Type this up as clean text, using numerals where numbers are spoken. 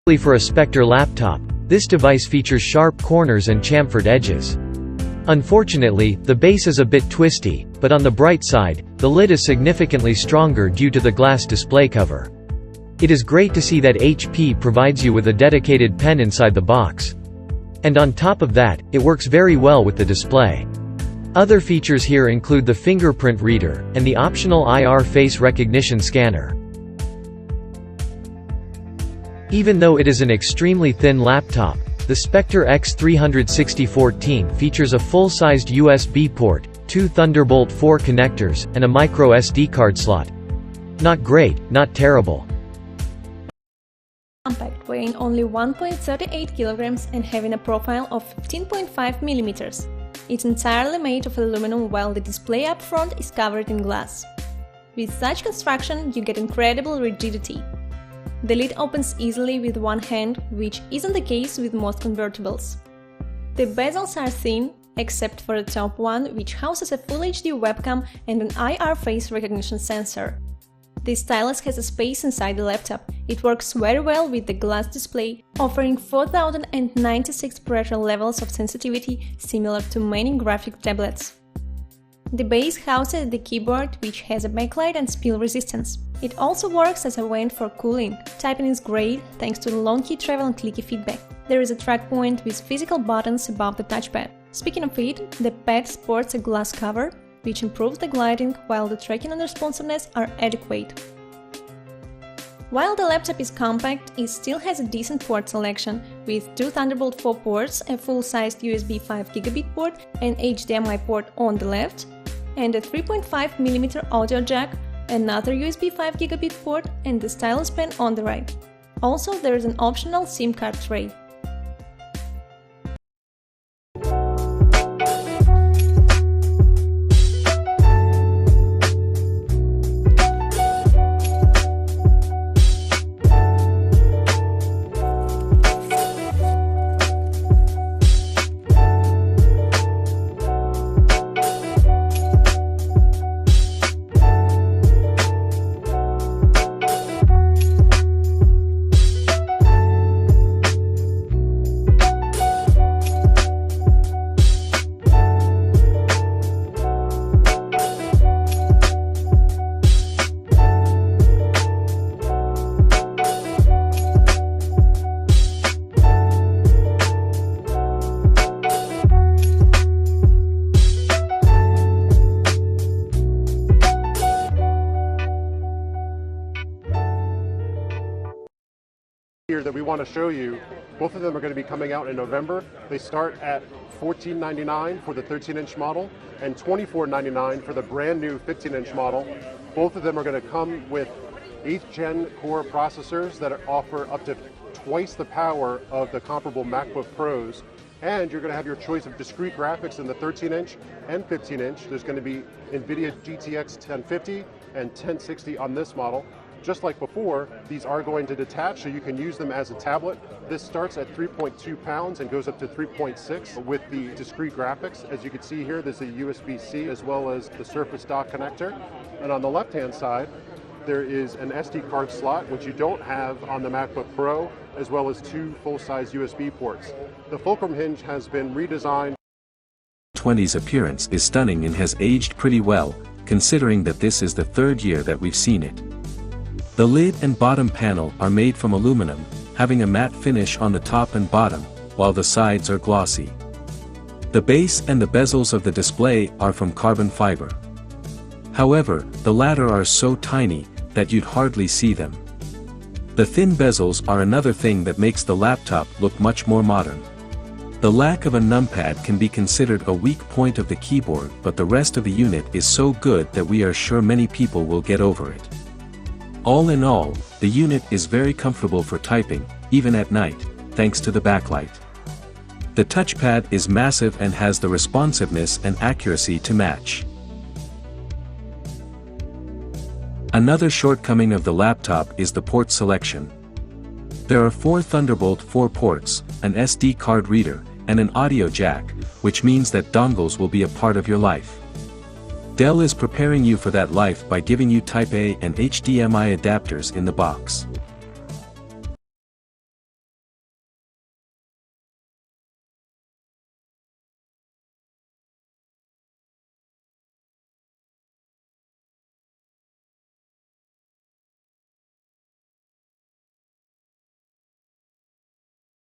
For a Spectre laptop, this device features sharp corners and chamfered edges. Unfortunately, the base is a bit twisty, but on the bright side, the lid is significantly stronger due to the glass display cover. It is great to see that HP provides you with a dedicated pen inside the box. And on top of that, it works very well with the display. Other features here include the fingerprint reader, and the optional IR face recognition scanner. Even though it is an extremely thin laptop, the Spectre X36014 features a full-sized USB port, 2 Thunderbolt 4 connectors, and a micro SD card slot. Not great, not terrible. Compact, weighing only 1.38 kilograms and having a profile of 15.5 millimeters. It's entirely made of aluminum while the display up front is covered in glass. With such construction, you get incredible rigidity. The lid opens easily with one hand, which isn't the case with most convertibles. The bezels are thin, except for the top one, which houses a Full HD webcam and an IR face recognition sensor. The stylus has a space inside the laptop. It works very well with the glass display, offering 4096 pressure levels of sensitivity, similar to many graphic tablets. The base houses the keyboard, which has a backlight and spill resistance. It also works as a vent for cooling. Typing is great, thanks to the long key travel and clicky feedback. There is a track point with physical buttons above the touchpad. Speaking of it, the pad sports a glass cover, which improves the gliding, while the tracking and responsiveness are adequate. While the laptop is compact, it still has a decent port selection, with 2 Thunderbolt 4 ports, a full-sized USB 5GB port, an HDMI port on the left, and a 3.5mm audio jack, another USB 5GB port, and the stylus pen on the right. Also, there is an optional SIM card tray. Here that we want to show you, both of them are going to be coming out in November. They start at $1499 for the 13-inch model and $2499 for the brand new 15-inch model. Both of them are going to come with 8th gen core processors that offer up to twice the power of the comparable MacBook Pros. And you're going to have your choice of discrete graphics in the 13-inch and 15-inch. There's going to be NVIDIA GTX 1050 and 1060 on this model. Just like before, these are going to detach, so you can use them as a tablet. This starts at 3.2 pounds and goes up to 3.6 with the discrete graphics. As you can see here, there's a USB-C as well as the Surface Dock connector. And on the left-hand side, there is an SD card slot, which you don't have on the MacBook Pro, as well as 2 full-size USB ports. The fulcrum hinge has been redesigned. 20's appearance is stunning and has aged pretty well, considering that this is the 3rd year that we've seen it. The lid and bottom panel are made from aluminum, having a matte finish on the top and bottom, while the sides are glossy. The base and the bezels of the display are from carbon fiber. However, the latter are so tiny that you'd hardly see them. The thin bezels are another thing that makes the laptop look much more modern. The lack of a numpad can be considered a weak point of the keyboard, but the rest of the unit is so good that we are sure many people will get over it. All in all, the unit is very comfortable for typing, even at night, thanks to the backlight. The touchpad is massive and has the responsiveness and accuracy to match. Another shortcoming of the laptop is the port selection. There are 4 Thunderbolt 4 ports, an SD card reader, and an audio jack, which means that dongles will be a part of your life. Dell is preparing you for that life by giving you Type A and HDMI adapters in the box.